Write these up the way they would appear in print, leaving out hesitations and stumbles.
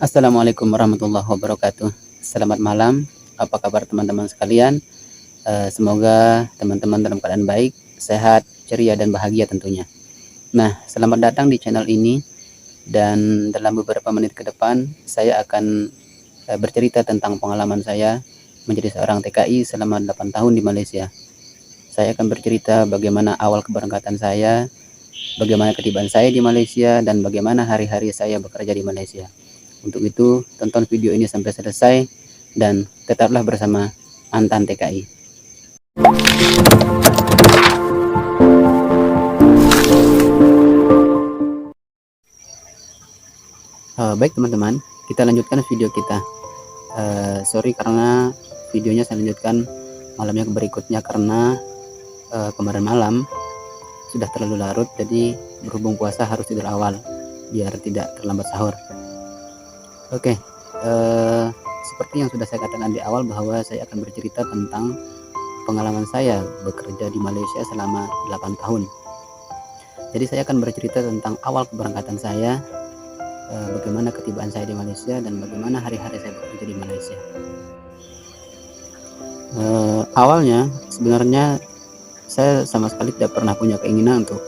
Assalamualaikum warahmatullahi wabarakatuh. Selamat malam. Apa kabar teman-teman sekalian? Semoga teman-teman dalam keadaan baik, sehat, ceria, dan bahagia tentunya. Nah, selamat datang di channel ini. Dan dalam beberapa menit ke depan, saya akan bercerita tentang pengalaman saya menjadi seorang TKI selama 8 tahun di Malaysia. Saya akan bercerita bagaimana awal keberangkatan saya, bagaimana ketibaan saya di Malaysia, dan bagaimana hari-hari saya bekerja di Malaysia. Untuk itu, tonton video ini sampai selesai dan tetaplah bersama Antan TKI. Baik teman-teman, kita lanjutkan video kita. Sorry karena videonya saya lanjutkan malamnya berikutnya karena kemarin malam sudah terlalu larut, jadi berhubung puasa harus tidur awal biar tidak terlambat sahur. Oke, seperti yang sudah saya katakan di awal bahwa saya akan bercerita tentang pengalaman saya bekerja di Malaysia selama 8 tahun. Jadi saya akan bercerita tentang awal keberangkatan saya, bagaimana ketibaan saya di Malaysia, dan bagaimana hari-hari saya bekerja di Malaysia. Awalnya sebenarnya saya sama sekali tidak pernah punya keinginan untuk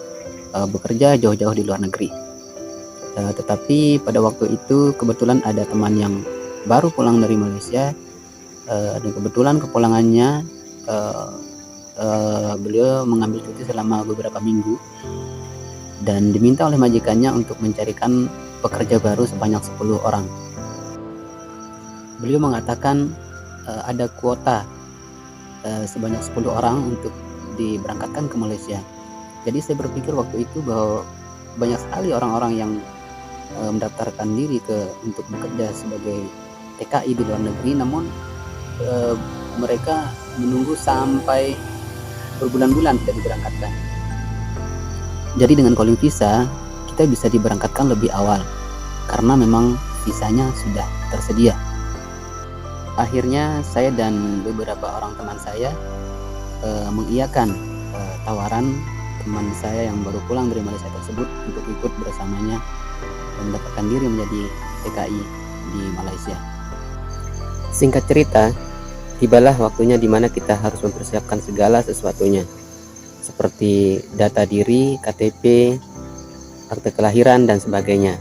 bekerja jauh-jauh di luar negeri. Tetapi pada waktu itu kebetulan ada teman yang baru pulang dari Malaysia, dan kebetulan kepulangannya beliau mengambil cuti selama beberapa minggu dan diminta oleh majikannya untuk mencarikan pekerja baru sebanyak 10 orang. Beliau mengatakan ada kuota sebanyak 10 orang untuk diberangkatkan ke Malaysia. Jadi saya berpikir waktu itu bahwa banyak sekali orang-orang yang mendaftarkan diri untuk bekerja sebagai TKI di luar negeri, namun mereka menunggu sampai berbulan-bulan tidak diberangkatkan. Jadi dengan calling visa kita bisa diberangkatkan lebih awal karena memang visanya sudah tersedia. Akhirnya saya dan beberapa orang teman saya mengiyakan tawaran teman saya yang baru pulang dari Malaysia tersebut untuk ikut bersamanya mendaftarkan diri menjadi TKI di Malaysia. Singkat cerita, tibalah waktunya di mana kita harus mempersiapkan segala sesuatunya, seperti data diri, KTP, akte kelahiran, dan sebagainya.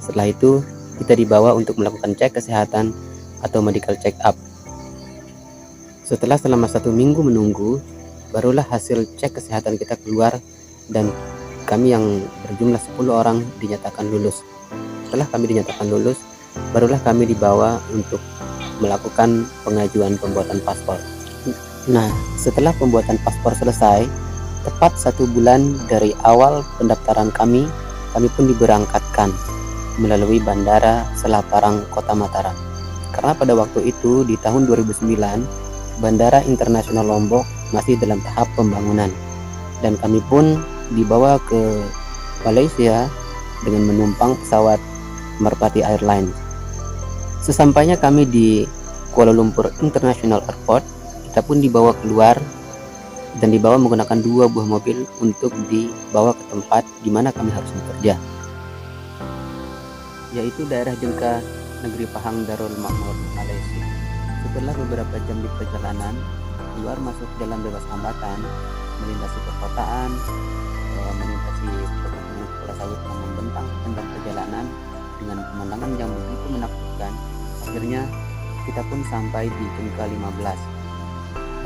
Setelah itu, kita dibawa untuk melakukan cek kesehatan atau medical check up. Setelah selama 1 minggu menunggu, barulah hasil cek kesehatan kita keluar dan kami yang berjumlah 10 orang dinyatakan lulus. Setelah kami dinyatakan lulus, barulah kami dibawa untuk melakukan pengajuan pembuatan paspor. Nah, setelah pembuatan paspor selesai, tepat 1 bulan dari awal pendaftaran kami pun diberangkatkan melalui Bandara Selaparang, Kota Mataram. Karena pada waktu itu di tahun 2009, Bandara Internasional Lombok masih dalam tahap pembangunan dan kami pun dibawa ke Malaysia dengan menumpang pesawat Merpati Airlines. Sesampainya kami di Kuala Lumpur International Airport, kita pun dibawa keluar dan dibawa menggunakan 2 buah mobil untuk dibawa ke tempat di mana kami harus bekerja, yaitu daerah Jengka, Negeri Pahang, Darul Makmur, Malaysia. Setelah beberapa jam di perjalanan, keluar masuk jalan bebas hambatan, melintasi perkotaan, melintasi perkebunan kelapa sawit yang membentang sepanjang perjalanan dengan pemandangan yang begitu menakutkan. Akhirnya kita pun sampai di Jengka 15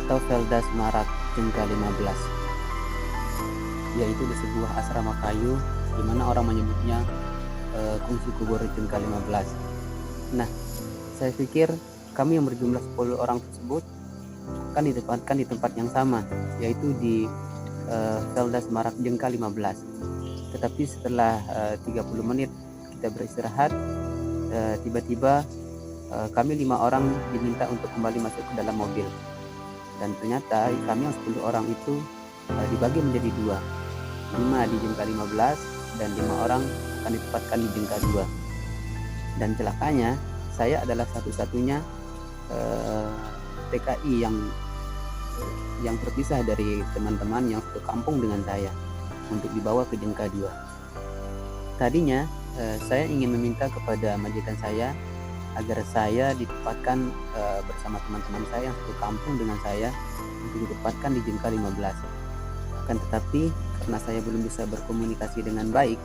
atau Velda Semarak Jengka 15, yaitu di sebuah asrama kayu di mana orang menyebutnya Kungsi Kubur Jengka 15. Nah, saya pikir kami yang berjumlah 10 orang tersebut akan ditempatkan di tempat yang sama, yaitu di Velda Semarak Jengka 15. Tetapi setelah 30 menit kita beristirahat, tiba-tiba kami 5 orang diminta untuk kembali masuk ke dalam mobil. Dan ternyata kami yang 10 orang itu dibagi menjadi 2, 5 di Jengka 15 dan 5 orang akan ditempatkan di Jengka 2. Dan celakanya saya adalah satu-satunya TKI yang terpisah dari teman-teman yang satu kampung dengan saya untuk dibawa ke Jengka 2. Tadinya Saya ingin meminta kepada majikan saya agar saya ditempatkan bersama teman-teman saya yang satu kampung dengan saya untuk ditempatkan di Jengka 15. Akan tetapi karena saya belum bisa berkomunikasi dengan baik,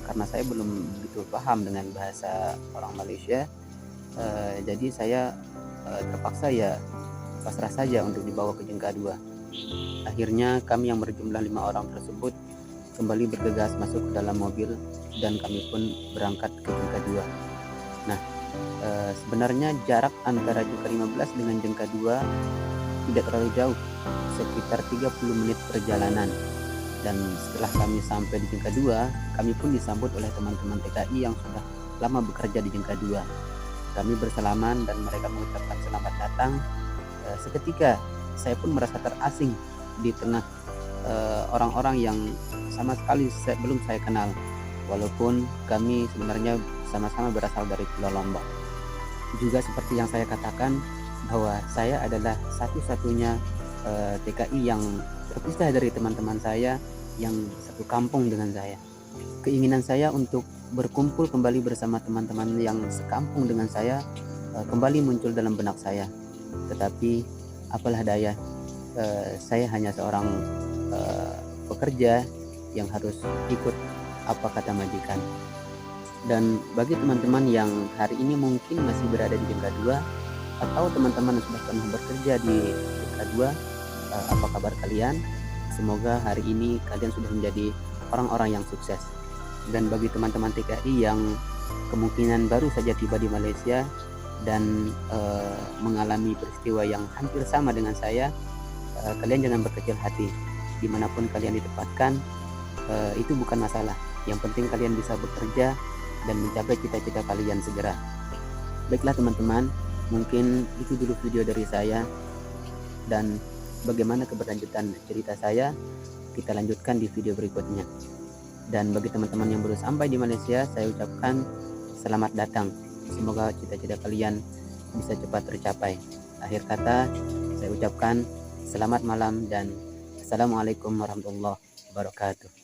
karena saya belum begitu paham dengan bahasa orang Malaysia, jadi saya terpaksa ya pasrah saja untuk dibawa ke Jengka 2. Akhirnya kami yang berjumlah 5 orang tersebut kembali bergegas masuk ke dalam mobil dan kami pun berangkat ke Jengka 2. Nah, sebenarnya jarak antara Jengka 15 dengan Jengka 2 tidak terlalu jauh, sekitar 30 menit perjalanan. Dan setelah kami sampai di Jengka 2, kami pun disambut oleh teman-teman TKI yang sudah lama bekerja di Jengka 2. Kami bersalaman dan mereka mengucapkan selamat datang. Seketika saya pun merasa terasing di tengah orang-orang yang sama sekali belum saya kenal, walaupun kami sebenarnya sama-sama berasal dari Pulau Lombok. Juga seperti yang saya katakan bahwa saya adalah satu-satunya TKI yang terpisah dari teman-teman saya yang satu kampung dengan saya. Keinginan saya untuk berkumpul kembali bersama teman-teman yang sekampung dengan saya kembali muncul dalam benak saya. Tetapi apalah daya, saya hanya seorang pekerja yang harus ikut apa kata majikan. Dan bagi teman-teman yang hari ini mungkin masih berada di Jengka 2 atau teman-teman yang sudah pernah bekerja di Jengka 2, apa kabar kalian? Semoga hari ini kalian sudah menjadi orang-orang yang sukses. Dan bagi teman-teman TKI yang kemungkinan baru saja tiba di Malaysia dan mengalami peristiwa yang hampir sama dengan saya, kalian jangan berkecil hati. Dimanapun kalian ditempatkan, itu bukan masalah. Yang penting kalian bisa bekerja dan mencapai cita-cita kalian segera. Baiklah teman-teman, mungkin itu dulu video dari saya, dan bagaimana keberlanjutan cerita saya kita lanjutkan di video berikutnya. Dan bagi teman-teman yang baru sampai di Malaysia, saya ucapkan selamat datang. Semoga cita-cita kalian bisa cepat tercapai. Akhir kata, saya ucapkan selamat malam dan Assalamualaikum warahmatullahi wabarakatuh.